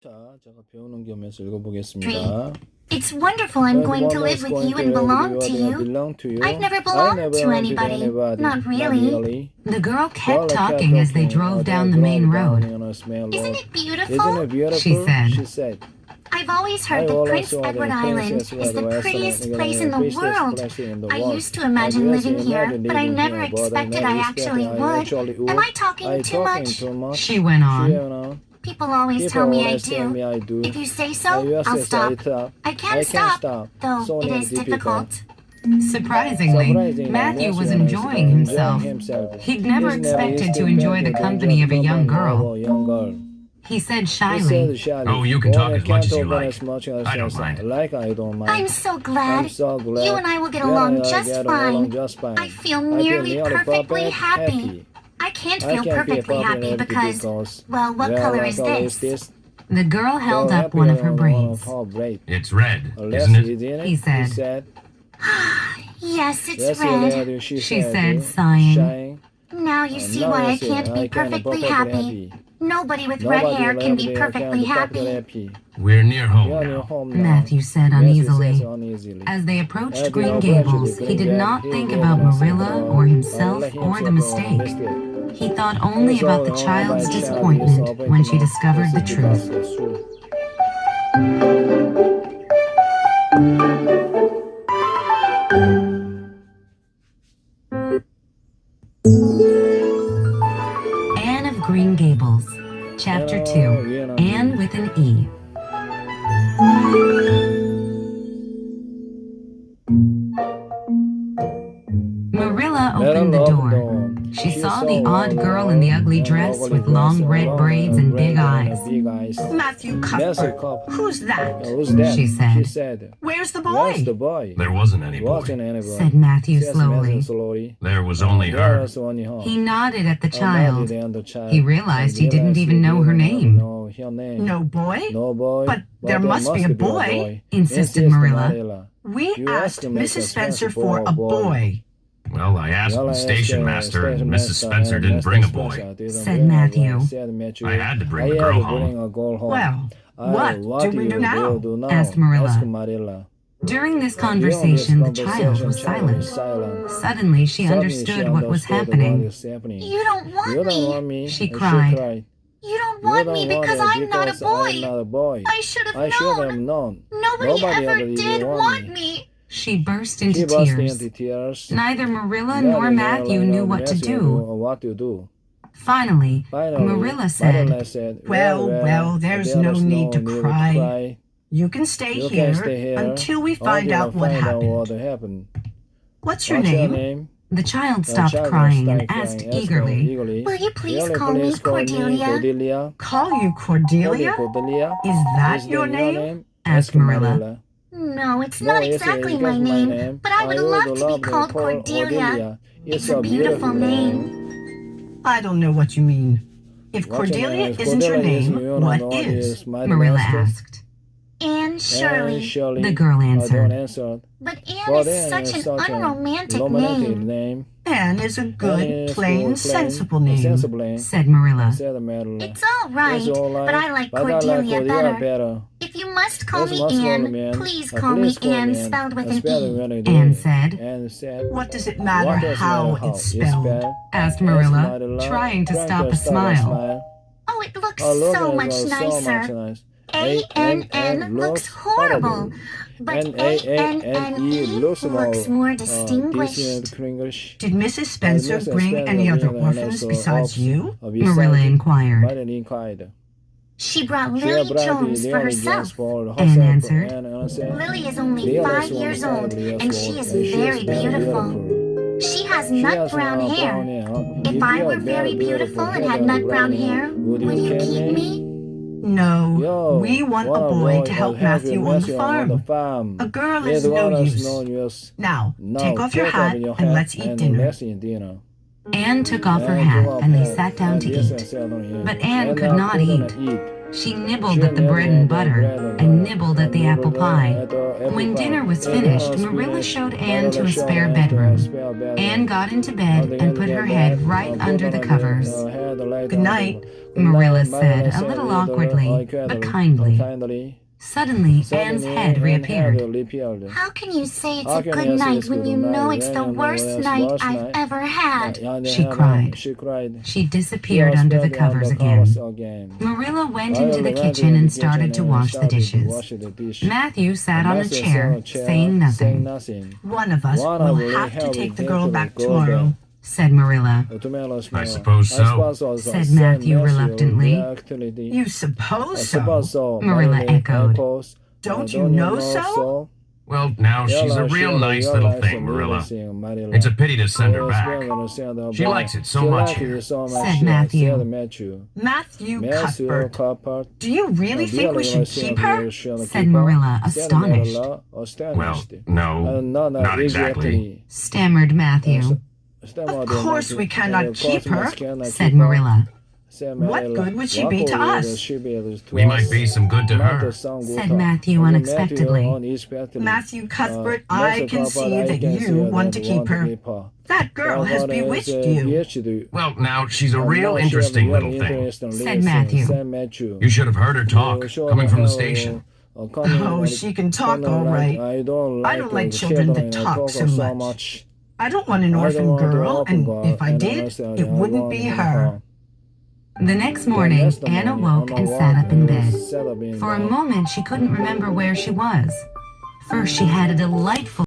자, 제가 배우는 겸해서 읽어보겠습니다. It's wonderful I'm going to live with you and belong to you. I've never belonged to anybody. Not really. The girl kept talking as they drove down the main road. Isn't it beautiful? She said. I've always heard that Prince Edward Island is the prettiest place in the world. I used to imagine living here, but I never expected I actually would. Am I talking too much? She went on. People always tell me I do. If you say so, I'll stop. I can't stop, though it is difficult. Surprisingly, Matthew was enjoying himself. He'd never expected to enjoy the company of a young girl. He said shyly, "Oh, you can talk as much as you like. I don't mind." I'm so glad. You and I will get along just fine. I feel nearly perfectly happy. I can't feel perfectly happy because, well, what color is this? The girl held up one of her braids. It's red, isn't it? He said. Yes, it's red. She said, sighing. Now you see why I can't be perfectly happy. Nobody with red hair can be perfectly happy. We're near home now. Matthew said uneasily. As they approached Green Gables, he did not think about Marilla or himself or the mistake. He thought only about the child's disappointment when she discovered the truth. Anne of Green Gables, Chapter 2, Anne with an E. Marilla opened the door. She saw the odd girl in the ugly dress with long red braids and big eyes. Matthew Cuthbert. Who's that? She said. Where's the boy? There wasn't any boy. Said Matthew slowly. There was only her. He nodded at the child. He realized he didn't even know her name. No boy? But there must be a boy, insisted Marilla. We asked Mrs. Spencer for a boy. Well, I asked the station master, and Mrs. Spencer didn't bring a boy. Said Matthew. I had to bring the girl home. Well, what do we do now? Asked Marilla. During this conversation, the child was silent. Suddenly, she understood what was happening. You don't want me, she cried. You don't want me because I'm not a boy. I should have known. Nobody ever did want me. She burst into tears. Neither Marilla nor Matthew knew what to do. Finally, Marilla said, Well, there's no need to cry. You can stay here until we find out what happened. What's your name? The child stopped crying and asked eagerly, Will you please call me Cordelia? Call you Cordelia? Is that your name? Asked Marilla. No, it's not exactly my name, but I would love to be called Cordelia. It's a beautiful name. I don't know what you mean. If Cordelia isn't your name, what is? Marilla asked. Anne Shirley, the girl answered. But Anne is such an unromantic name. Anne is a good, plain, sensible name, said Marilla. It's all right, but I like Cordelia better. If you must call me Anne, please call me Anne spelled with an E. Anne said. What does it matter how it's spelled? Asked Marilla, trying to stop a smile. Oh, it looks so much nicer. A-N-N looks horrible, but A-N-N-E looks more distinguished. Did Mrs. Spencer bring any other orphans besides you? Marilla inquired. She brought Lily Jones for herself, Anne answered. Lily is only 5 years old, and she is very beautiful. She has nut brown hair. If I were very beautiful and had nut brown hair, would you keep me? No, we want a boy to help Matthew on the farm. A girl is no use. Now, take off your hat and let's eat dinner. Anne took off her hat and they sat down to eat. But Anne could not eat. She nibbled at the bread and butter and nibbled at the apple pie. When dinner was finished, Marilla showed Anne to a spare bedroom. Anne got into bed and put her head right under the covers. Good night, Marilla said, a little awkwardly, but kindly. Suddenly, Anne's head reappeared. How can you say it's a good night when you know it's the worst night I've ever had? She cried. She disappeared under the covers again. Marilla went into the kitchen and started to wash the dishes. Matthew sat on a chair, saying nothing. One of us will have to take the girl back tomorrow, said Marilla. I suppose so, said Matthew reluctantly. You suppose so? Marilla echoed. Don't you know so? Well, now she's a real nice little thing, Marilla. It's a pity to send her back. She likes it so much here, said Matthew. Matthew Cuthbert, do you really think we should keep her? said Marilla, astonished. Well, no, not exactly, stammered Matthew. Of course we cannot keep her, said Marilla. What good would she be to us? We might be some good to her, said Matthew unexpectedly. Matthew Cuthbert, I can see that you want to keep her. That girl has bewitched you. Well, now, she's a real interesting little thing, said Matthew. You should have heard her talk, coming from the station. Oh, she can talk all right. I don't like children that talk so much. I don't want an orphan girl, and if I did, it wouldn't be her. The next morning, Anne awoke and sat up in bed. For a moment, she couldn't remember where she was. First, she had a delightful